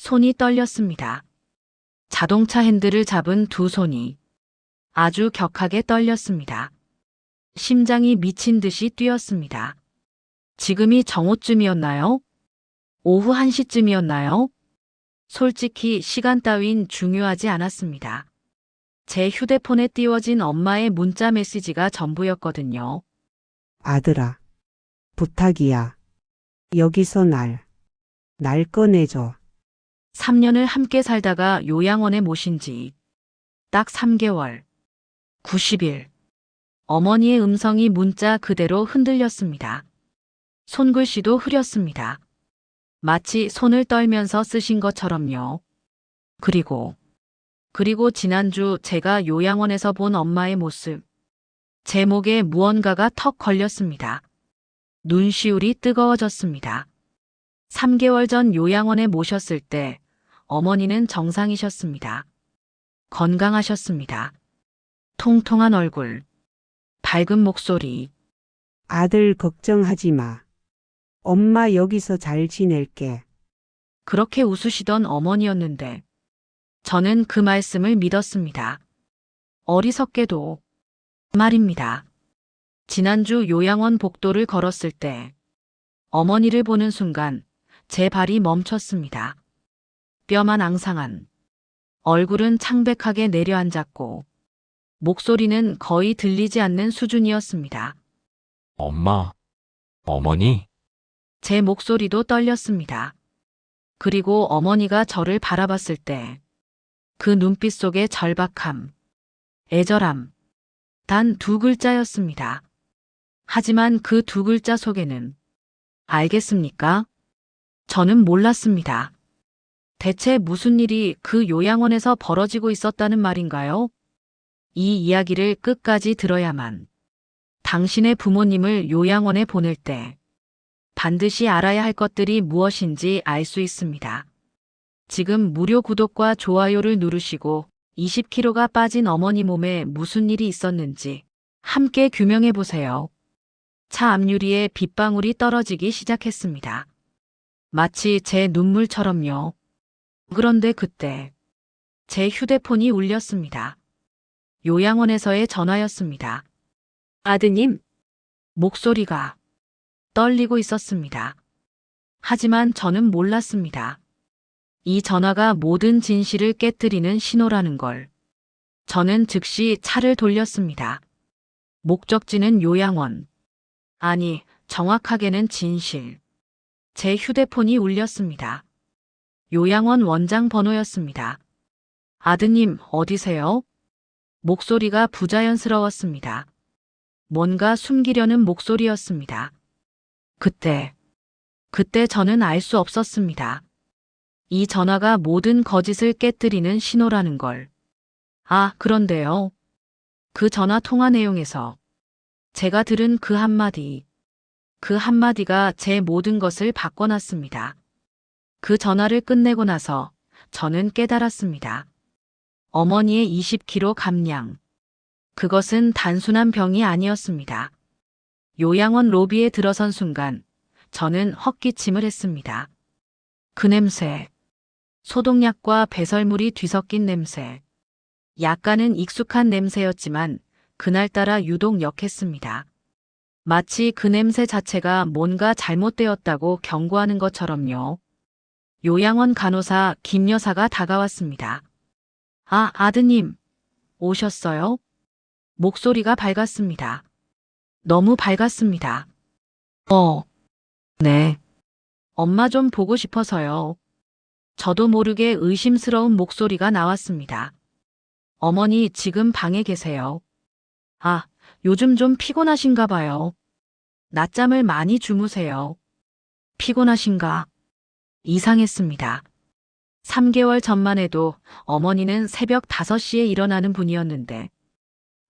손이 떨렸습니다. 자동차 핸들을 잡은 두 손이 아주 격하게 떨렸습니다. 심장이 미친 듯이 뛰었습니다. 지금이 정오쯤이었나요? 오후 1시쯤이었나요? 솔직히 시간 따윈 중요하지 않았습니다. 제 휴대폰에 띄워진 엄마의 문자 메시지가 전부였거든요. 아들아, 부탁이야. 여기서 날 꺼내줘. 3년을 함께 살다가 요양원에 모신 지 딱 3개월, 90일. 어머니의 음성이 문자 그대로 흔들렸습니다. 손글씨도 흐렸습니다. 마치 손을 떨면서 쓰신 것처럼요. 그리고 지난주 제가 요양원에서 본 엄마의 모습. 제 목에 무언가가 턱 걸렸습니다. 눈시울이 뜨거워졌습니다. 3개월 전 요양원에 모셨을 때 어머니는 정상이셨습니다. 건강하셨습니다. 통통한 얼굴, 밝은 목소리. 아들 걱정하지 마. 엄마 여기서 잘 지낼게. 그렇게 웃으시던 어머니였는데 저는 그 말씀을 믿었습니다. 어리석게도 말입니다. 지난주 요양원 복도를 걸었을 때 어머니를 보는 순간 제 발이 멈췄습니다. 뼈만 앙상한, 얼굴은 창백하게 내려앉았고 목소리는 거의 들리지 않는 수준이었습니다. 엄마, 어머니, 제 목소리도 떨렸습니다. 그리고 어머니가 저를 바라봤을 때 그 눈빛 속의 절박함, 애절함, 단 두 글자였습니다. 하지만 그 두 글자 속에는 알겠습니까? 저는 몰랐습니다. 대체 무슨 일이 그 요양원에서 벌어지고 있었다는 말인가요? 이 이야기를 끝까지 들어야만 당신의 부모님을 요양원에 보낼 때 반드시 알아야 할 것들이 무엇인지 알 수 있습니다. 지금 무료 구독과 좋아요를 누르시고 20kg가 빠진 어머니 몸에 무슨 일이 있었는지 함께 규명해 보세요. 차 앞유리에 빗방울이 떨어지기 시작했습니다. 마치 제 눈물처럼요. 그런데 그때 제 휴대폰이 울렸습니다. 요양원에서의 전화였습니다. 아드님, 목소리가 떨리고 있었습니다. 하지만 저는 몰랐습니다. 이 전화가 모든 진실을 깨뜨리는 신호라는 걸. 저는 즉시 차를 돌렸습니다. 목적지는 요양원. 아니, 정확하게는 진실. 제 휴대폰이 울렸습니다. 요양원 원장 번호였습니다. 아드님, 어디세요? 목소리가 부자연스러웠습니다. 뭔가 숨기려는 목소리였습니다. 그때 저는 알 수 없었습니다. 이 전화가 모든 거짓을 깨뜨리는 신호라는 걸. 아, 그런데요. 그 전화 통화 내용에서 제가 들은 그 한마디가 제 모든 것을 바꿔놨습니다. 그 전화를 끝내고 나서 저는 깨달았습니다. 어머니의 20kg 감량. 그것은 단순한 병이 아니었습니다. 요양원 로비에 들어선 순간 저는 헛기침을 했습니다. 그 냄새. 소독약과 배설물이 뒤섞인 냄새. 약간은 익숙한 냄새였지만 그날따라 유독 역했습니다. 마치 그 냄새 자체가 뭔가 잘못되었다고 경고하는 것처럼요. 요양원 간호사 김 여사가 다가왔습니다. 아, 아드님, 오셨어요? 목소리가 밝았습니다. 너무 밝았습니다. 네. 엄마 좀 보고 싶어서요. 저도 모르게 의심스러운 목소리가 나왔습니다. 어머니 지금 방에 계세요. 아, 요즘 좀 피곤하신가 봐요. 낮잠을 많이 주무세요. 피곤하신가? 이상했습니다. 3개월 전만 해도 어머니는 새벽 5시에 일어나는 분이었는데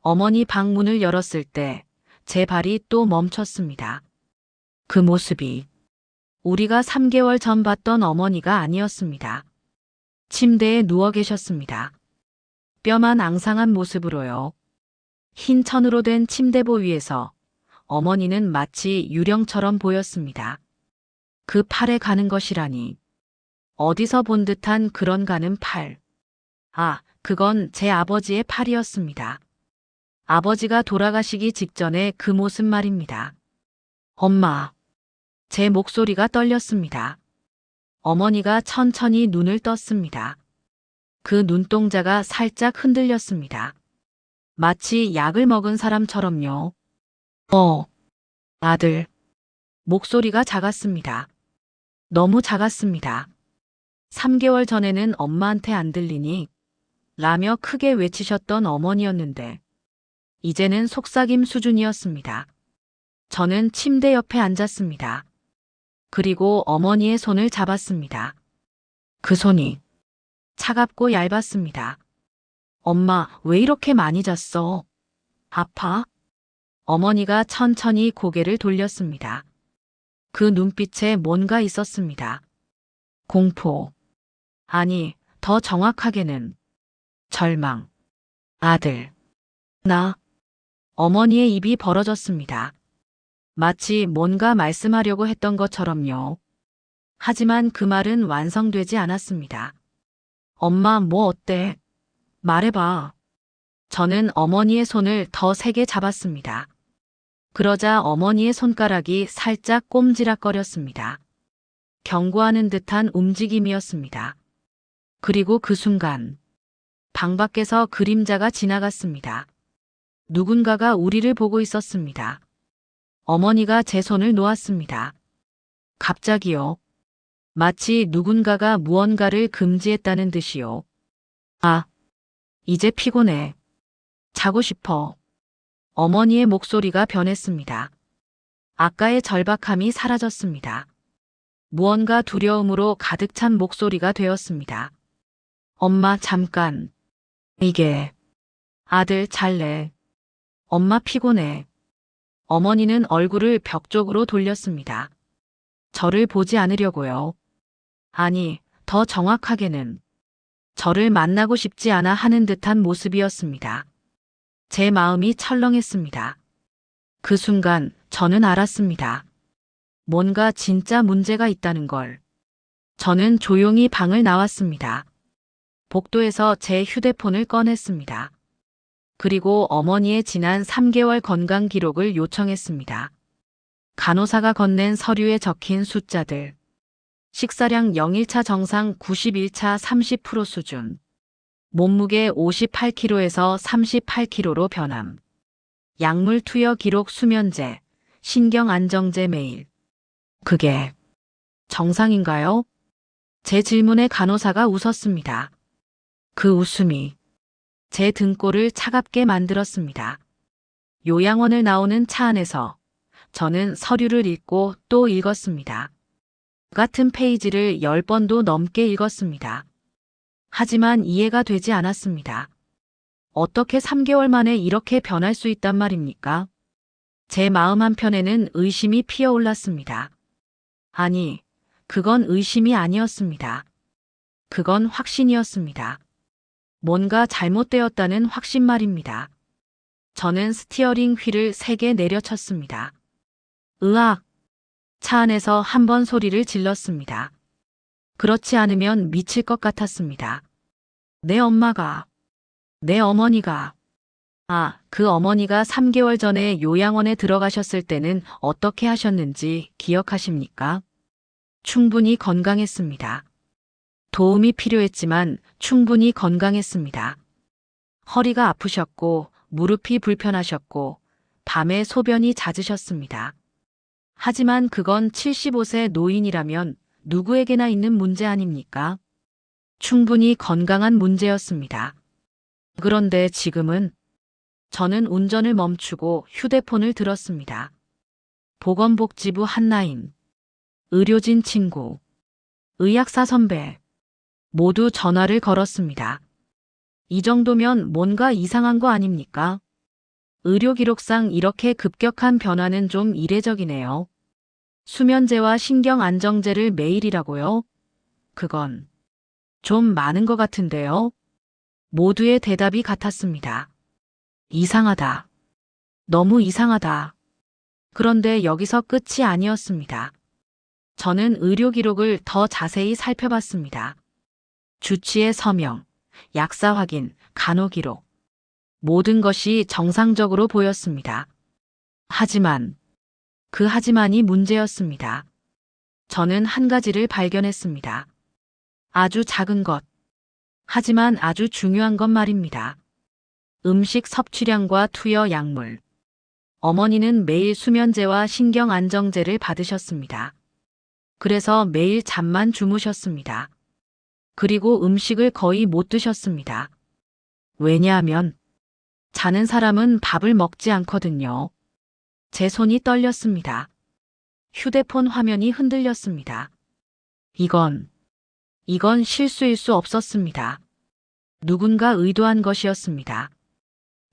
어머니 방 문을 열었을 때 제 발이 또 멈췄습니다. 그 모습이 우리가 3개월 전 봤던 어머니가 아니었습니다. 침대에 누워 계셨습니다. 뼈만 앙상한 모습으로요. 흰 천으로 된 침대보 위에서 어머니는 마치 유령처럼 보였습니다. 그 팔에 가는 것이라니. 어디서 본 듯한 그런 가는 팔. 아, 그건 제 아버지의 팔이었습니다. 아버지가 돌아가시기 직전에 그 모습 말입니다. 엄마. 제 목소리가 떨렸습니다. 어머니가 천천히 눈을 떴습니다. 그 눈동자가 살짝 흔들렸습니다. 마치 약을 먹은 사람처럼요. 아들. 목소리가 작았습니다. 너무 작았습니다. 3개월 전에는 엄마한테 안 들리니 라며 크게 외치셨던 어머니였는데 이제는 속삭임 수준이었습니다. 저는 침대 옆에 앉았습니다. 그리고 어머니의 손을 잡았습니다. 그 손이 차갑고 얇았습니다. 엄마, 왜 이렇게 많이 잤어? 아파? 어머니가 천천히 고개를 돌렸습니다. 그 눈빛에 뭔가 있었습니다. 공포. 아니, 더 정확하게는 절망. 아들. 나. 어머니의 입이 벌어졌습니다. 마치 뭔가 말씀하려고 했던 것처럼요. 하지만 그 말은 완성되지 않았습니다. 엄마, 뭐 어때? 말해봐. 저는 어머니의 손을 더 세게 잡았습니다. 그러자 어머니의 손가락이 살짝 꼼지락거렸습니다. 경고하는 듯한 움직임이었습니다. 그리고 그 순간 방 밖에서 그림자가 지나갔습니다. 누군가가 우리를 보고 있었습니다. 어머니가 제 손을 놓았습니다. 갑자기요. 마치 누군가가 무언가를 금지했다는 듯이요. 아, 이제 피곤해. 자고 싶어. 어머니의 목소리가 변했습니다. 아까의 절박함이 사라졌습니다. 무언가 두려움으로 가득 찬 목소리가 되었습니다. 엄마, 잠깐. 이게. 아들, 잘래. 엄마 피곤해. 어머니는 얼굴을 벽 쪽으로 돌렸습니다. 저를 보지 않으려고요. 아니, 더 정확하게는 저를 만나고 싶지 않아 하는 듯한 모습이었습니다. 제 마음이 철렁했습니다. 그 순간 저는 알았습니다. 뭔가 진짜 문제가 있다는 걸. 저는 조용히 방을 나왔습니다. 복도에서 제 휴대폰을 꺼냈습니다. 그리고 어머니의 지난 3개월 건강 기록을 요청했습니다. 간호사가 건넨 서류에 적힌 숫자들. 식사량 0일차 정상 91차 30% 수준. 몸무게 58kg에서 38kg로 변함. 약물 투여 기록 수면제, 신경 안정제 매일. 그게 정상인가요? 제 질문에 간호사가 웃었습니다. 그 웃음이 제 등골을 차갑게 만들었습니다. 요양원을 나오는 차 안에서 저는 서류를 읽고 또 읽었습니다. 같은 페이지를 10번도 넘게 읽었습니다. 하지만 이해가 되지 않았습니다. 어떻게 3개월 만에 이렇게 변할 수 있단 말입니까? 제 마음 한편에는 의심이 피어올랐습니다. 아니, 그건 의심이 아니었습니다. 그건 확신이었습니다. 뭔가 잘못되었다는 확신 말입니다. 저는 스티어링 휠을 세게 내려쳤습니다. 으악! 차 안에서 한 번 소리를 질렀습니다. 그렇지 않으면 미칠 것 같았습니다. 내 엄마가, 내 어머니가, 그 어머니가 3개월 전에 요양원에 들어가셨을 때는 어떻게 하셨는지 기억하십니까? 충분히 건강했습니다. 도움이 필요했지만 충분히 건강했습니다. 허리가 아프셨고 무릎이 불편하셨고 밤에 소변이 잦으셨습니다. 하지만 그건 75세 노인이라면 누구에게나 있는 문제 아닙니까? 충분히 건강한 문제였습니다. 그런데 지금은 저는 운전을 멈추고 휴대폰을 들었습니다. 보건복지부 한라인, 의료진 친구, 의학사 선배, 모두 전화를 걸었습니다. 이 정도면 뭔가 이상한 거 아닙니까? 의료 기록상 이렇게 급격한 변화는 좀 이례적이네요. 수면제와 신경 안정제를 매일이라고요? 그건 좀 많은 것 같은데요. 모두의 대답이 같았습니다. 이상하다. 너무 이상하다. 그런데 여기서 끝이 아니었습니다. 저는 의료 기록을 더 자세히 살펴봤습니다. 주치의 서명, 약사 확인, 간호 기록. 모든 것이 정상적으로 보였습니다. 하지만, 그 하지만이 문제였습니다. 저는 한 가지를 발견했습니다. 아주 작은 것. 하지만 아주 중요한 것 말입니다. 음식 섭취량과 투여 약물. 어머니는 매일 수면제와 신경안정제를 받으셨습니다. 그래서 매일 잠만 주무셨습니다. 그리고 음식을 거의 못 드셨습니다. 왜냐하면 자는 사람은 밥을 먹지 않거든요. 제 손이 떨렸습니다. 휴대폰 화면이 흔들렸습니다. 이건 실수일 수 없었습니다. 누군가 의도한 것이었습니다.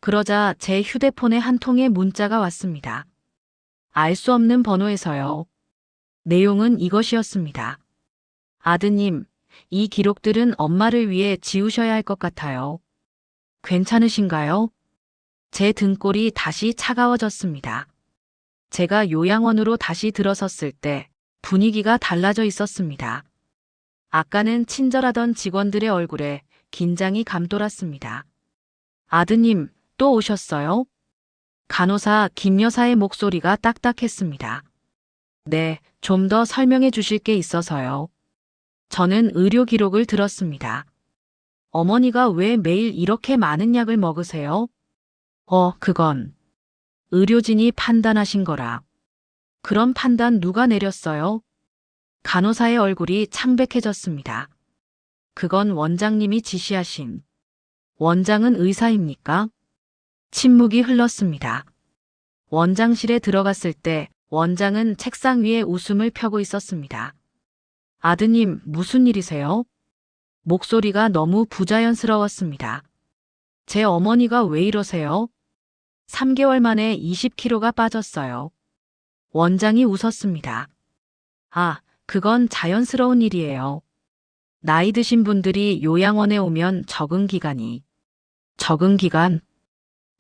그러자 제 휴대폰에 한 통의 문자가 왔습니다. 알 수 없는 번호에서요. 내용은 이것이었습니다. 아드님, 이 기록들은 엄마를 위해 지우셔야 할 것 같아요. 괜찮으신가요? 제 등골이 다시 차가워졌습니다. 제가 요양원으로 다시 들어섰을 때 분위기가 달라져 있었습니다. 아까는 친절하던 직원들의 얼굴에 긴장이 감돌았습니다. 아드님, 또 오셨어요? 간호사 김 여사의 목소리가 딱딱했습니다. 네, 좀 더 설명해 주실 게 있어서요. 저는 의료 기록을 들었습니다. 어머니가 왜 매일 이렇게 많은 약을 먹으세요? 그건 의료진이 판단하신 거라. 그런 판단 누가 내렸어요? 간호사의 얼굴이 창백해졌습니다. 그건 원장님이 지시하신. 원장은 의사입니까? 침묵이 흘렀습니다. 원장실에 들어갔을 때 원장은 책상 위에 웃음을 펴고 있었습니다. 아드님, 무슨 일이세요? 목소리가 너무 부자연스러웠습니다. 제 어머니가 왜 이러세요? 3개월 만에 20kg가 빠졌어요. 원장이 웃었습니다. 그건 자연스러운 일이에요. 나이 드신 분들이 요양원에 오면 적응 기간?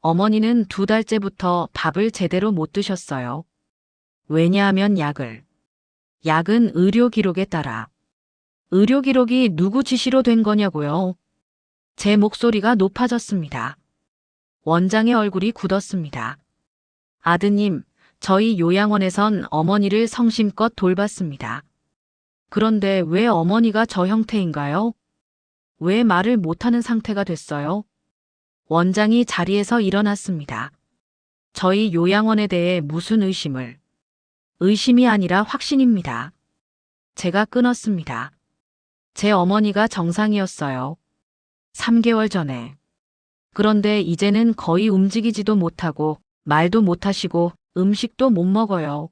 어머니는 2달째부터 밥을 제대로 못 드셨어요. 왜냐하면 약은 의료 기록에 따라. 의료 기록이 누구 지시로 된 거냐고요? 제 목소리가 높아졌습니다. 원장의 얼굴이 굳었습니다. 아드님, 저희 요양원에선 어머니를 성심껏 돌봤습니다. 그런데 왜 어머니가 저 형태인가요? 왜 말을 못하는 상태가 됐어요? 원장이 자리에서 일어났습니다. 저희 요양원에 대해 무슨 의심이 아니라 확신입니다. 제가 끊었습니다. 제 어머니가 정상이었어요. 3개월 전에. 그런데 이제는 거의 움직이지도 못하고 말도 못하시고 음식도 못 먹어요.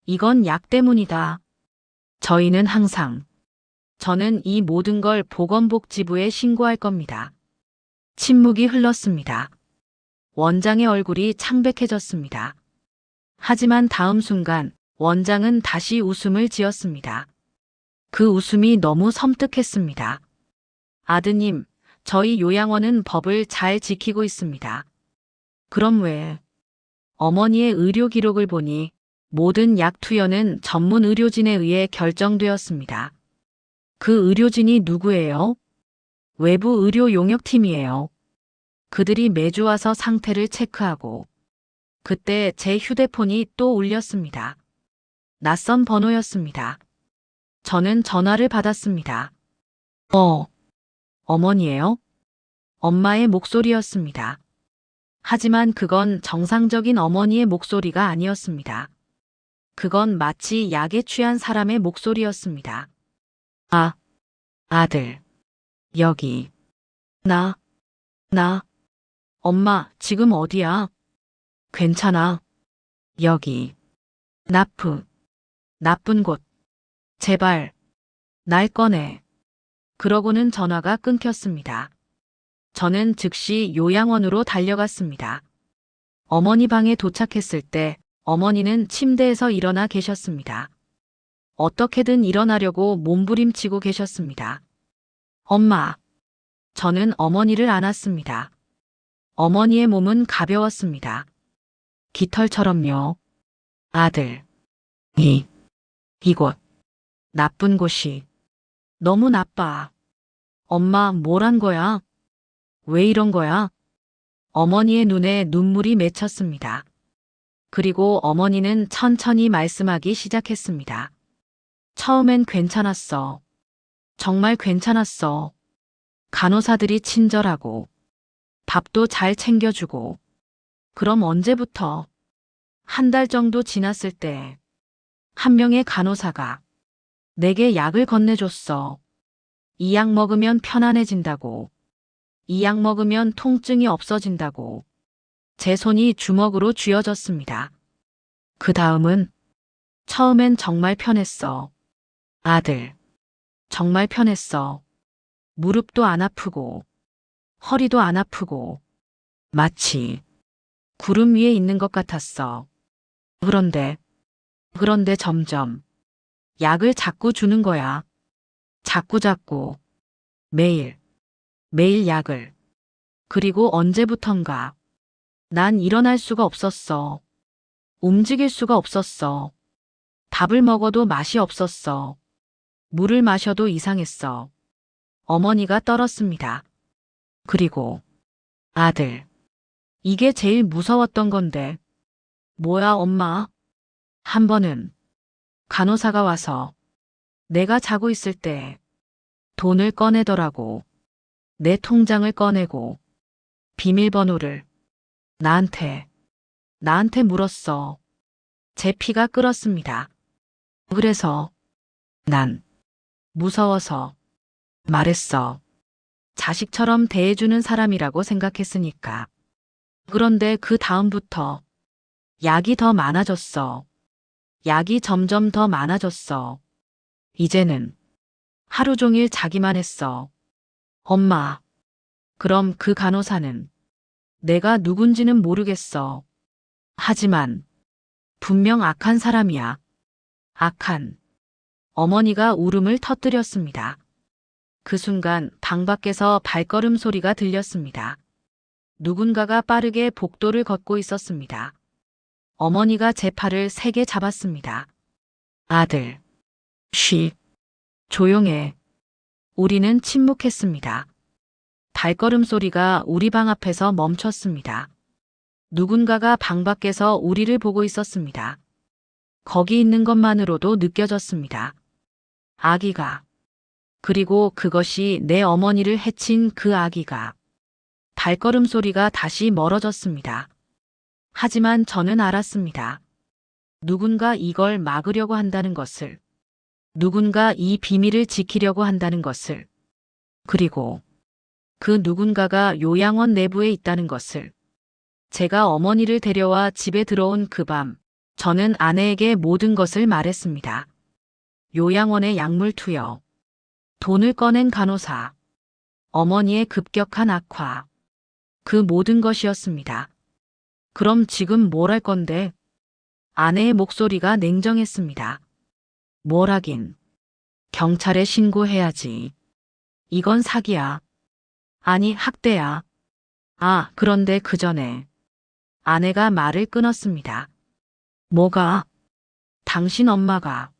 이건 약 때문이다. 저는 이 모든 걸 보건복지부에 신고할 겁니다. 침묵이 흘렀습니다. 원장의 얼굴이 창백해졌습니다. 하지만 다음 순간 원장은 다시 웃음을 지었습니다. 그 웃음이 너무 섬뜩했습니다. 아드님, 저희 요양원은 법을 잘 지키고 있습니다. 그럼 왜? 어머니의 의료 기록을 보니 모든 약 투여는 전문 의료진에 의해 결정되었습니다. 그 의료진이 누구예요? 외부 의료 용역팀이에요. 그들이 매주 와서 상태를 체크하고 그때 제 휴대폰이 또 울렸습니다. 낯선 번호였습니다. 저는 전화를 받았습니다. 어머니예요? 엄마의 목소리였습니다. 하지만 그건 정상적인 어머니의 목소리가 아니었습니다. 그건 마치 약에 취한 사람의 목소리였습니다. 아들. 여기. 나. 엄마, 지금 어디야? 괜찮아. 여기. 나쁜 곳. 제발. 날 꺼내. 그러고는 전화가 끊겼습니다. 저는 즉시 요양원으로 달려갔습니다. 어머니 방에 도착했을 때 어머니는 침대에서 일어나 계셨습니다. 어떻게든 일어나려고 몸부림치고 계셨습니다. 엄마. 저는 어머니를 안았습니다. 어머니의 몸은 가벼웠습니다. 깃털처럼요. 아들. 이곳. 나쁜 곳이 너무 나빠. 엄마, 뭘 한 거야? 왜 이런 거야? 어머니의 눈에 눈물이 맺혔습니다. 그리고 어머니는 천천히 말씀하기 시작했습니다. 처음엔 괜찮았어. 정말 괜찮았어. 간호사들이 친절하고, 밥도 잘 챙겨주고. 그럼 언제부터? 한 달 정도 지났을 때, 한 명의 간호사가 내게 약을 건네줬어. 이 약 먹으면 편안해진다고. 이 약 먹으면 통증이 없어진다고. 제 손이 주먹으로 쥐어졌습니다. 그 다음은 처음엔 정말 편했어. 아들, 정말 편했어. 무릎도 안 아프고, 허리도 안 아프고, 마치 구름 위에 있는 것 같았어. 그런데 점점 약을 자꾸 주는 거야. 자꾸 매일 약을. 그리고 언제부턴가 난 일어날 수가 없었어. 움직일 수가 없었어. 밥을 먹어도 맛이 없었어. 물을 마셔도 이상했어. 어머니가 떨었습니다. 그리고 아들, 이게 제일 무서웠던 건데. 뭐야, 엄마? 한 번은 간호사가 와서 내가 자고 있을 때 돈을 꺼내더라고. 내 통장을 꺼내고 비밀번호를 나한테 물었어. 제 피가 끓었습니다. 그래서 난 무서워서 말했어. 자식처럼 대해주는 사람이라고 생각했으니까. 그런데 그 다음부터 약이 더 많아졌어. 약이 점점 더 많아졌어. 이제는 하루 종일 자기만 했어. 엄마, 그럼 그 간호사는 내가 누군지는 모르겠어. 하지만 분명 악한 사람이야. 악한. 어머니가 울음을 터뜨렸습니다. 그 순간 방 밖에서 발걸음 소리가 들렸습니다. 누군가가 빠르게 복도를 걷고 있었습니다. 어머니가 제 팔을 세게 잡았습니다. 아들, 쉬, 조용해. 우리는 침묵했습니다. 발걸음 소리가 우리 방 앞에서 멈췄습니다. 누군가가 방 밖에서 우리를 보고 있었습니다. 거기 있는 것만으로도 느껴졌습니다. 아기가. 그리고 그것이 내 어머니를 해친 그 아기가. 발걸음 소리가 다시 멀어졌습니다. 하지만 저는 알았습니다. 누군가 이걸 막으려고 한다는 것을. 누군가 이 비밀을 지키려고 한다는 것을. 그리고 그 누군가가 요양원 내부에 있다는 것을. 제가 어머니를 데려와 집에 들어온 그 밤, 저는 아내에게 모든 것을 말했습니다. 요양원의 약물 투여, 돈을 꺼낸 간호사, 어머니의 급격한 악화, 그 모든 것이었습니다. 그럼 지금 뭘 할 건데? 아내의 목소리가 냉정했습니다. 뭘 하긴. 경찰에 신고해야지. 이건 사기야. 아니, 학대야. 아, 그런데 그 전에 아내가 말을 끊었습니다. 뭐가? 당신 엄마가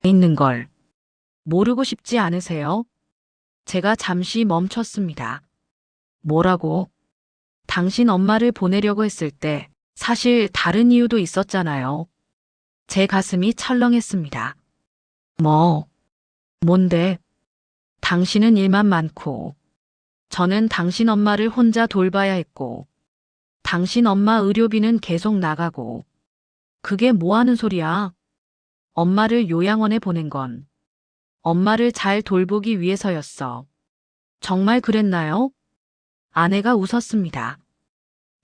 있는 걸 모르고 싶지 않으세요? 제가 잠시 멈췄습니다. 뭐라고? 당신 엄마를 보내려고 했을 때 사실 다른 이유도 있었잖아요. 제 가슴이 철렁했습니다. 뭔데? 당신은 일만 많고, 저는 당신 엄마를 혼자 돌봐야 했고, 당신 엄마 의료비는 계속 나가고, 그게 뭐 하는 소리야? 엄마를 요양원에 보낸 건 엄마를 잘 돌보기 위해서였어. 정말 그랬나요? 아내가 웃었습니다.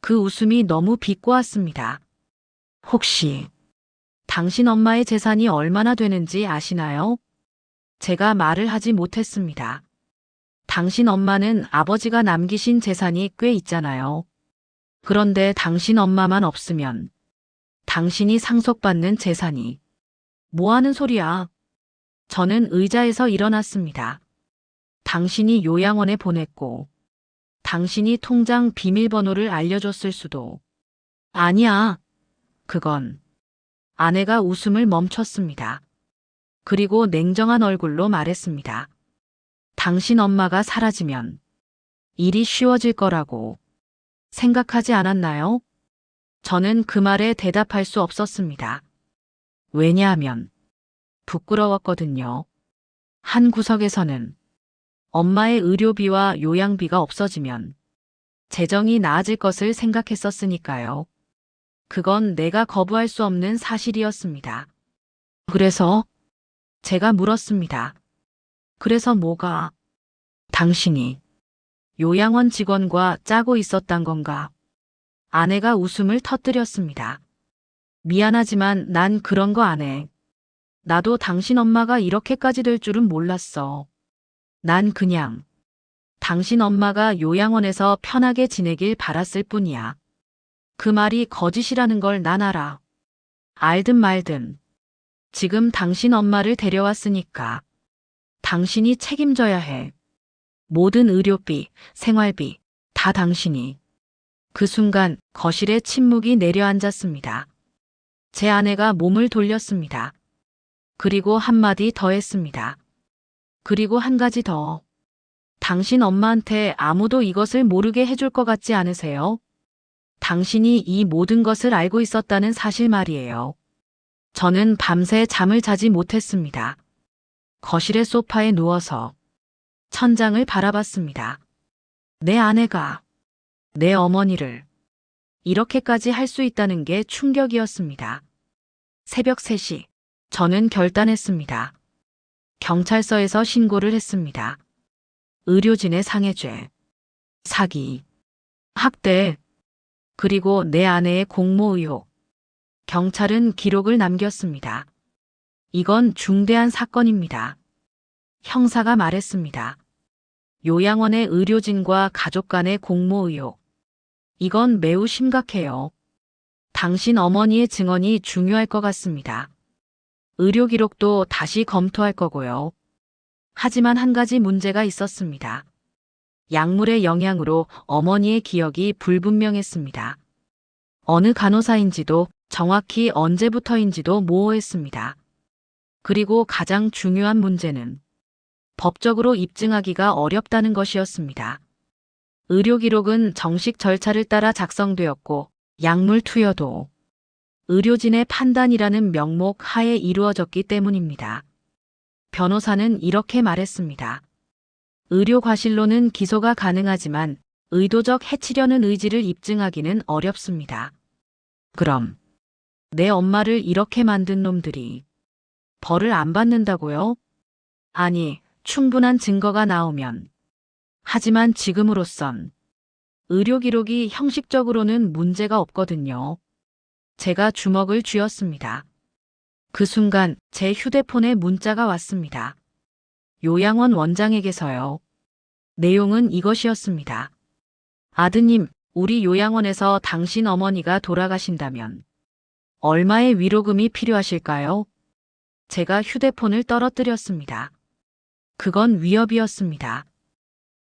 그 웃음이 너무 비꼬았습니다. 혹시 당신 엄마의 재산이 얼마나 되는지 아시나요? 제가 말을 하지 못했습니다. 당신 엄마는 아버지가 남기신 재산이 꽤 있잖아요. 그런데 당신 엄마만 없으면 당신이 상속받는 재산이 뭐 하는 소리야? 저는 의자에서 일어났습니다. 당신이 요양원에 보냈고 당신이 통장 비밀번호를 알려줬을 수도. 아니야. 그건. 아내가 웃음을 멈췄습니다. 그리고 냉정한 얼굴로 말했습니다. 당신 엄마가 사라지면 일이 쉬워질 거라고 생각하지 않았나요? 저는 그 말에 대답할 수 없었습니다. 왜냐하면 부끄러웠거든요. 한 구석에서는 엄마의 의료비와 요양비가 없어지면 재정이 나아질 것을 생각했었으니까요. 그건 내가 거부할 수 없는 사실이었습니다. 그래서 제가 물었습니다. 그래서 뭐가? 당신이 요양원 직원과 짜고 있었단 건가? 아내가 웃음을 터뜨렸습니다. 미안하지만 난 그런 거 안 해. 나도 당신 엄마가 이렇게까지 될 줄은 몰랐어. 난 그냥 당신 엄마가 요양원에서 편하게 지내길 바랐을 뿐이야. 그 말이 거짓이라는 걸 난 알아. 알든 말든 지금 당신 엄마를 데려왔으니까 당신이 책임져야 해. 모든 의료비, 생활비 다 당신이. 그 순간 거실에 침묵이 내려앉았습니다. 제 아내가 몸을 돌렸습니다. 그리고 한마디 더 했습니다. 그리고 한 가지 더. 당신 엄마한테 아무도 이것을 모르게 해줄 것 같지 않으세요? 당신이 이 모든 것을 알고 있었다는 사실 말이에요. 저는 밤새 잠을 자지 못했습니다. 거실의 소파에 누워서 천장을 바라봤습니다. 내 아내가 내 어머니를 이렇게까지 할 수 있다는 게 충격이었습니다. 새벽 3시, 저는 결단했습니다. 경찰서에서 신고를 했습니다. 의료진의 상해죄, 사기, 학대, 그리고 내 아내의 공모 의혹. 경찰은 기록을 남겼습니다. 이건 중대한 사건입니다. 형사가 말했습니다. 요양원의 의료진과 가족 간의 공모 의혹. 이건 매우 심각해요. 당신 어머니의 증언이 중요할 것 같습니다. 의료 기록도 다시 검토할 거고요. 하지만 한 가지 문제가 있었습니다. 약물의 영향으로 어머니의 기억이 불분명했습니다. 어느 간호사인지도 정확히 언제부터인지도 모호했습니다. 그리고 가장 중요한 문제는 법적으로 입증하기가 어렵다는 것이었습니다. 의료 기록은 정식 절차를 따라 작성되었고 약물 투여도 의료진의 판단이라는 명목 하에 이루어졌기 때문입니다. 변호사는 이렇게 말했습니다. 의료 과실로는 기소가 가능하지만 의도적 해치려는 의지를 입증하기는 어렵습니다. 그럼 내 엄마를 이렇게 만든 놈들이 벌을 안 받는다고요? 아니, 충분한 증거가 나오면. 하지만 지금으로선 의료 기록이 형식적으로는 문제가 없거든요. 제가 주먹을 쥐었습니다. 그 순간 제 휴대폰에 문자가 왔습니다. 요양원 원장에게서요. 내용은 이것이었습니다. 아드님, 우리 요양원에서 당신 어머니가 돌아가신다면 얼마의 위로금이 필요하실까요? 제가 휴대폰을 떨어뜨렸습니다. 그건 위협이었습니다.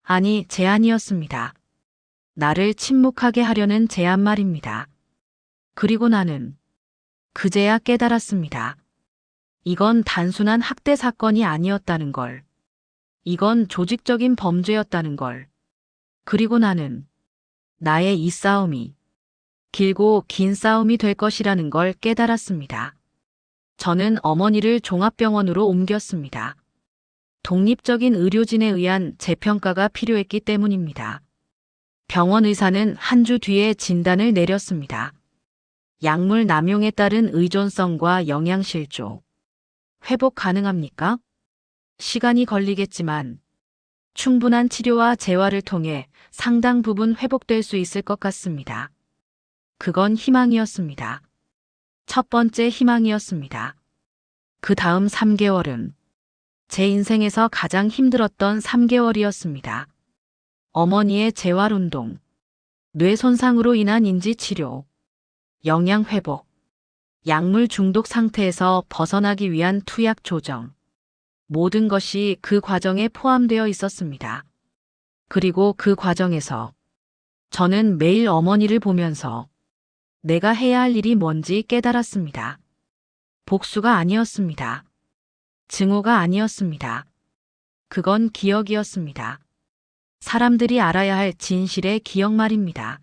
아니, 제안이었습니다. 나를 침묵하게 하려는 제안 말입니다. 그리고 나는 그제야 깨달았습니다. 이건 단순한 학대 사건이 아니었다는 걸. 이건 조직적인 범죄였다는 걸. 그리고 나는 나의 이 싸움이 길고 긴 싸움이 될 것이라는 걸 깨달았습니다. 저는 어머니를 종합병원으로 옮겼습니다. 독립적인 의료진에 의한 재평가가 필요했기 때문입니다. 병원 의사는 한 주 뒤에 진단을 내렸습니다. 약물 남용에 따른 의존성과 영양실조. 회복 가능합니까? 시간이 걸리겠지만 충분한 치료와 재활을 통해 상당 부분 회복될 수 있을 것 같습니다. 그건 희망이었습니다. 첫 번째 희망이었습니다. 그 다음 3개월은 제 인생에서 가장 힘들었던 3개월이었습니다. 어머니의 재활운동, 뇌 손상으로 인한 인지치료, 영양회복, 약물 중독 상태에서 벗어나기 위한 투약 조정. 모든 것이 그 과정에 포함되어 있었습니다. 그리고 그 과정에서 저는 매일 어머니를 보면서 내가 해야 할 일이 뭔지 깨달았습니다. 복수가 아니었습니다. 증오가 아니었습니다. 그건 기억이었습니다. 사람들이 알아야 할 진실의 기억 말입니다.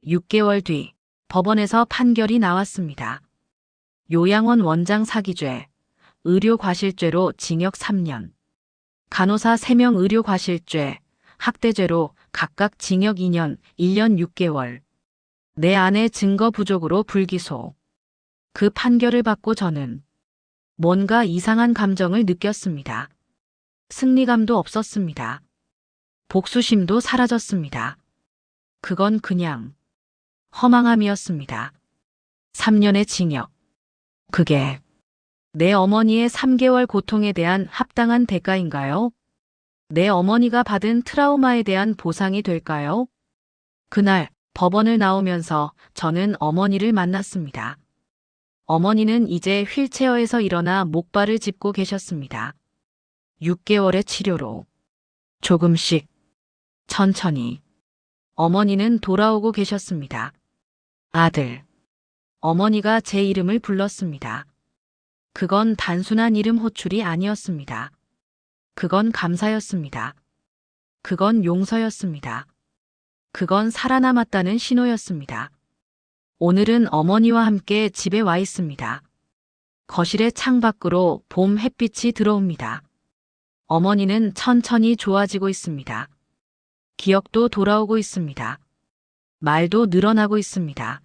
6개월 뒤 법원에서 판결이 나왔습니다. 요양원 원장 사기죄, 의료과실죄로 징역 3년, 간호사 3명 의료과실죄, 학대죄로 각각 징역 2년, 1년 6개월. 내 아내 증거 부족으로 불기소. 그 판결을 받고 저는 뭔가 이상한 감정을 느꼈습니다. 승리감도 없었습니다. 복수심도 사라졌습니다. 그건 그냥 허망함이었습니다. 3년의 징역. 그게 내 어머니의 3개월 고통에 대한 합당한 대가인가요? 내 어머니가 받은 트라우마에 대한 보상이 될까요? 그날 법원을 나오면서 저는 어머니를 만났습니다. 어머니는 이제 휠체어에서 일어나 목발을 짚고 계셨습니다. 6개월의 치료로 조금씩 천천히 어머니는 돌아오고 계셨습니다. 아들. 어머니가 제 이름을 불렀습니다. 그건 단순한 이름 호출이 아니었습니다. 그건 감사였습니다. 그건 용서였습니다. 그건 살아남았다는 신호였습니다. 오늘은 어머니와 함께 집에 와 있습니다. 거실의 창밖으로 봄 햇빛이 들어옵니다. 어머니는 천천히 좋아지고 있습니다. 기억도 돌아오고 있습니다. 말도 늘어나고 있습니다.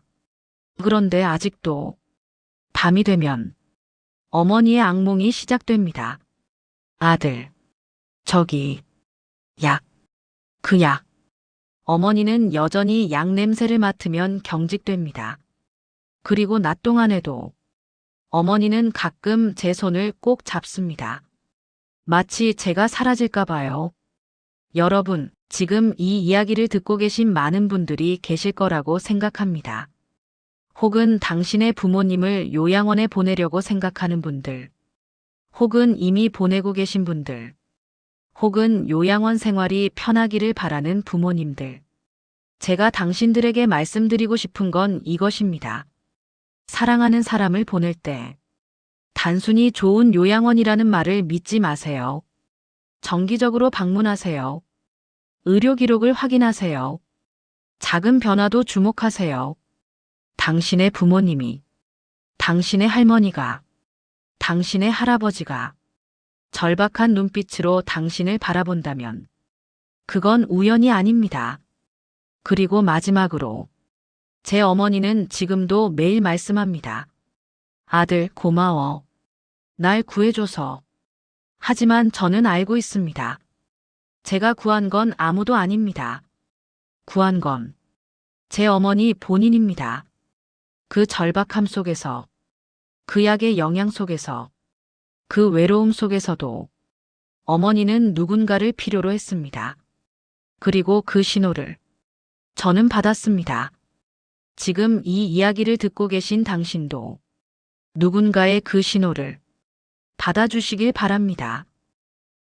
그런데 아직도 밤이 되면 어머니의 악몽이 시작됩니다. 아들, 저기, 약, 그 약. 어머니는 여전히 약 냄새를 맡으면 경직됩니다. 그리고 낮 동안에도 어머니는 가끔 제 손을 꼭 잡습니다. 마치 제가 사라질까 봐요. 여러분, 지금 이 이야기를 듣고 계신 많은 분들이 계실 거라고 생각합니다. 혹은 당신의 부모님을 요양원에 보내려고 생각하는 분들, 혹은 이미 보내고 계신 분들, 혹은 요양원 생활이 편하기를 바라는 부모님들. 제가 당신들에게 말씀드리고 싶은 건 이것입니다. 사랑하는 사람을 보낼 때 단순히 좋은 요양원이라는 말을 믿지 마세요. 정기적으로 방문하세요. 의료 기록을 확인하세요. 작은 변화도 주목하세요. 당신의 부모님이, 당신의 할머니가, 당신의 할아버지가 절박한 눈빛으로 당신을 바라본다면 그건 우연이 아닙니다. 그리고 마지막으로 제 어머니는 지금도 매일 말씀합니다. 아들, 고마워. 날 구해줘서. 하지만 저는 알고 있습니다. 제가 구한 건 아무도 아닙니다. 구한 건 제 어머니 본인입니다. 그 절박함 속에서, 그 약의 영향 속에서, 그 외로움 속에서도 어머니는 누군가를 필요로 했습니다. 그리고 그 신호를 저는 받았습니다. 지금 이 이야기를 듣고 계신 당신도 누군가의 그 신호를 받아주시길 바랍니다.